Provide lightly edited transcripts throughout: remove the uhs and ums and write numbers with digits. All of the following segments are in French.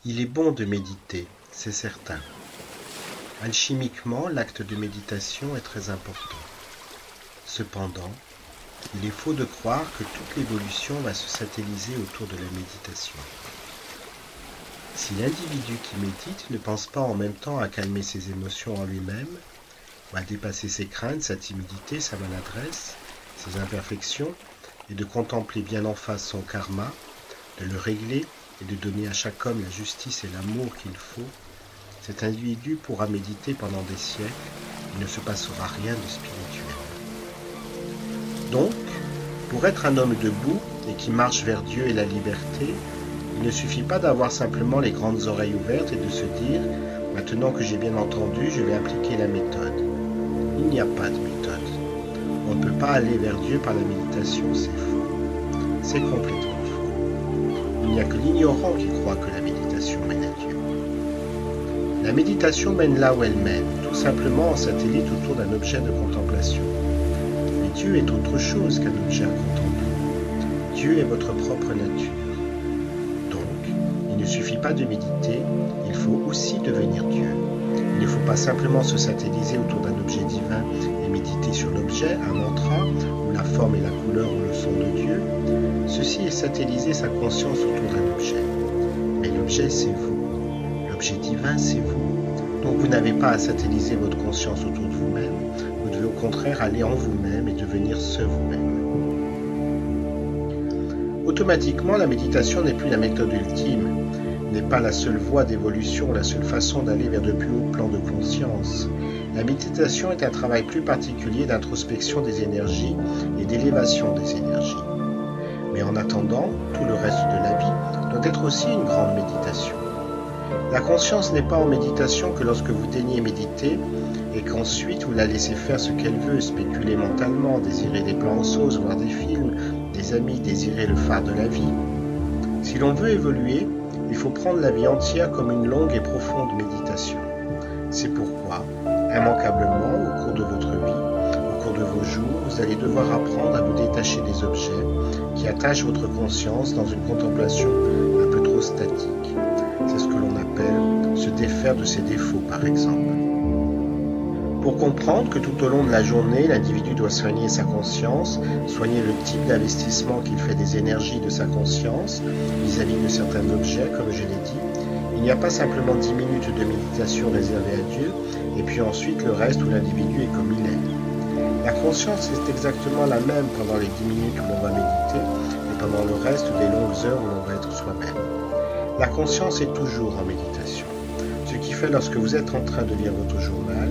Il est bon de méditer, c'est certain. Alchimiquement, l'acte de méditation est très important. Cependant, il est faux de croire que toute l'évolution va se satelliser autour de la méditation. Si l'individu qui médite ne pense pas en même temps à calmer ses émotions en lui-même, ou à dépasser ses craintes, sa timidité, sa maladresse, ses imperfections, et de contempler bien en face son karma, de le régler et de donner à chaque homme la justice et l'amour qu'il faut, cet individu pourra méditer pendant des siècles, il ne se passera rien de spirituel. Donc, pour être un homme debout et qui marche vers Dieu et la liberté, il ne suffit pas d'avoir simplement les grandes oreilles ouvertes et de se dire « Maintenant que j'ai bien entendu, je vais appliquer la méthode ». Il n'y a pas de méthode. On ne peut pas aller vers Dieu par la méditation, c'est faux. C'est complètement faux. Il n'y a que l'ignorant qui croit que la méditation mène à Dieu. La méditation mène là où elle mène, tout simplement en satellite autour d'un objet de contemplation. Mais Dieu est autre chose qu'un objet à contempler. Dieu est votre propre nature. Donc, il ne suffit pas de méditer, il faut aussi devenir Dieu. Il ne faut pas simplement se satelliser autour d'un objet divin et méditer sur l'objet, un mantra, ou la forme et la couleur ou le son de Dieu. Ceci est satelliser sa conscience autour d'un objet. Mais l'objet, c'est vous. L'objet divin, c'est vous. Donc vous n'avez pas à satelliser votre conscience autour de vous-même. Vous devez au contraire aller en vous-même et devenir ce vous-même. Automatiquement, la méditation n'est plus la méthode ultime, n'est pas la seule voie d'évolution, la seule façon d'aller vers de plus hauts plans de conscience. La méditation est un travail plus particulier d'introspection des énergies et d'élévation des énergies. Mais en attendant, tout le reste de la vie doit être aussi une grande méditation. La conscience n'est pas en méditation que lorsque vous daignez méditer et qu'ensuite vous la laissez faire ce qu'elle veut, spéculer mentalement, désirer des plans en sauce, voir des films, des amis, désirer le phare de la vie. Si l'on veut évoluer, il faut prendre la vie entière comme une longue et profonde méditation. C'est pourquoi, immanquablement, au cours de votre vie, au cours de vos jours, vous allez devoir apprendre à vous détacher des objets qui attachent votre conscience dans une contemplation un peu trop statique. C'est ce que l'on appelle se défaire de ses défauts, par exemple. Pour comprendre que tout au long de la journée, l'individu doit soigner sa conscience, soigner le type d'investissement qu'il fait des énergies de sa conscience vis-à-vis de certains objets, comme je l'ai dit, il n'y a pas simplement 10 minutes de méditation réservée à Dieu, et puis ensuite le reste où l'individu est comme il est. La conscience est exactement la même pendant les 10 minutes où l'on va méditer, et pendant le reste des longues heures où l'on va être soi-même. La conscience est toujours en méditation. Ce qui fait lorsque vous êtes en train de lire votre journal,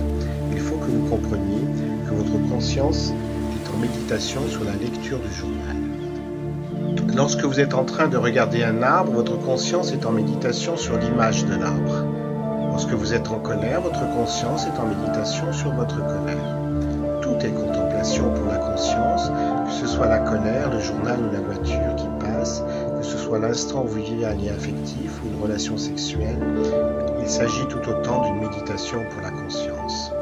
il faut que vous compreniez que votre conscience est en méditation sur la lecture du journal. Lorsque vous êtes en train de regarder un arbre, votre conscience est en méditation sur l'image de l'arbre. Lorsque vous êtes en colère, votre conscience est en méditation sur votre colère. Tout est contemplation pour la conscience, que ce soit la colère, le journal ou la voiture qui passe, que ce soit l'instant où vous vivez un lien affectif ou une relation sexuelle, il s'agit tout autant d'une méditation pour la conscience.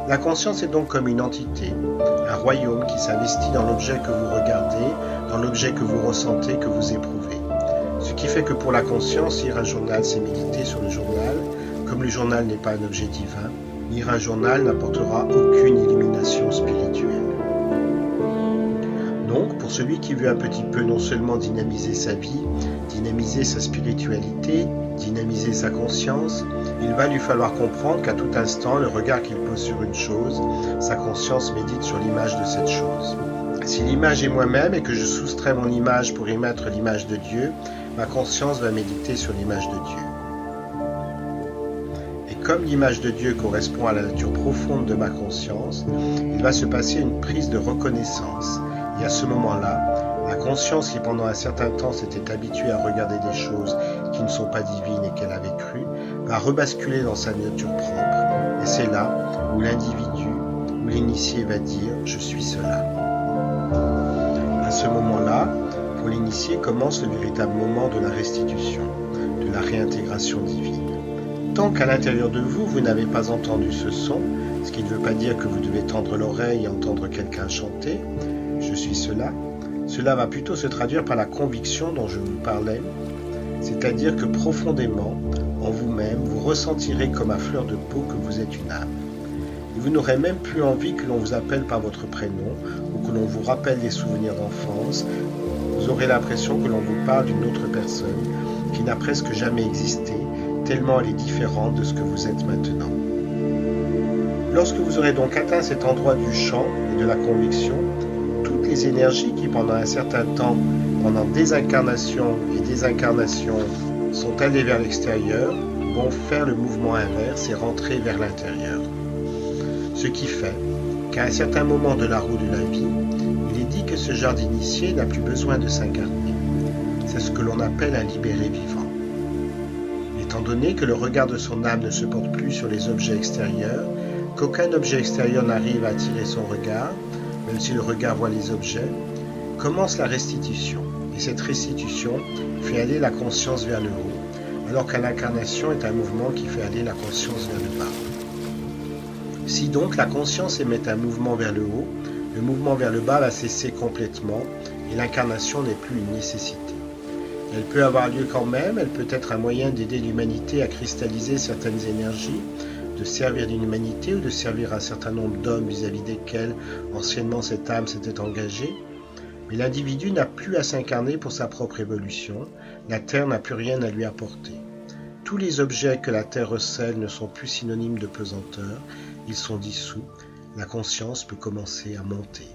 La conscience est donc comme une entité, un royaume qui s'investit dans l'objet que vous regardez, dans l'objet que vous ressentez, que vous éprouvez. Ce qui fait que pour la conscience, lire un journal, c'est méditer sur le journal. Comme le journal n'est pas un objet divin, lire un journal n'apportera aucune illumination spirituelle. Donc, pour celui qui veut un petit peu non seulement dynamiser sa vie, dynamiser sa spiritualité, dynamiser sa conscience, il va lui falloir comprendre qu'à tout instant, le regard qu'il pose sur une chose, sa conscience médite sur l'image de cette chose. Si l'image est moi-même et que je soustrais mon image pour y mettre l'image de Dieu, ma conscience va méditer sur l'image de Dieu. Et comme l'image de Dieu correspond à la nature profonde de ma conscience, il va se passer une prise de reconnaissance. Et à ce moment-là, la conscience qui pendant un certain temps s'était habituée à regarder des choses qui ne sont pas divines et qu'elle avait cru, va rebasculer dans sa nature propre. Et c'est là où l'individu, où l'initié va dire « je suis cela ». À ce moment-là, pour l'initié commence le véritable moment de la restitution, de la réintégration divine. Tant qu'à l'intérieur de vous, vous n'avez pas entendu ce son, ce qui ne veut pas dire que vous devez tendre l'oreille et entendre quelqu'un chanter, « je suis cela », cela va plutôt se traduire par la conviction dont je vous parlais, c'est-à-dire que profondément, en vous-même, vous ressentirez comme à fleur de peau que vous êtes une âme. Et vous n'aurez même plus envie que l'on vous appelle par votre prénom ou que l'on vous rappelle des souvenirs d'enfance. Vous aurez l'impression que l'on vous parle d'une autre personne qui n'a presque jamais existé, tellement elle est différente de ce que vous êtes maintenant. Lorsque vous aurez donc atteint cet endroit du champ et de la conviction, toutes les énergies qui pendant un certain temps, pendant des incarnations et des incarnations, sont allées vers l'extérieur, vont faire le mouvement inverse et rentrer vers l'intérieur. Ce qui fait qu'à un certain moment de la roue de la vie, il est dit que ce genre d'initié n'a plus besoin de s'incarner. C'est ce que l'on appelle un libéré vivant. Étant donné que le regard de son âme ne se porte plus sur les objets extérieurs, qu'aucun objet extérieur n'arrive à attirer son regard, même si le regard voit les objets, commence la restitution. Et cette restitution fait aller la conscience vers le haut, alors qu'à l'incarnation est un mouvement qui fait aller la conscience vers le bas. Si donc la conscience émet un mouvement vers le haut, le mouvement vers le bas va cesser complètement et l'incarnation n'est plus une nécessité. Elle peut avoir lieu quand même, elle peut être un moyen d'aider l'humanité à cristalliser certaines énergies, de servir l'humanité ou de servir un certain nombre d'hommes vis-à-vis desquels anciennement cette âme s'était engagée. Mais l'individu n'a plus à s'incarner pour sa propre évolution, la Terre n'a plus rien à lui apporter. Tous les objets que la Terre recèle ne sont plus synonymes de pesanteur, ils sont dissous, la conscience peut commencer à monter.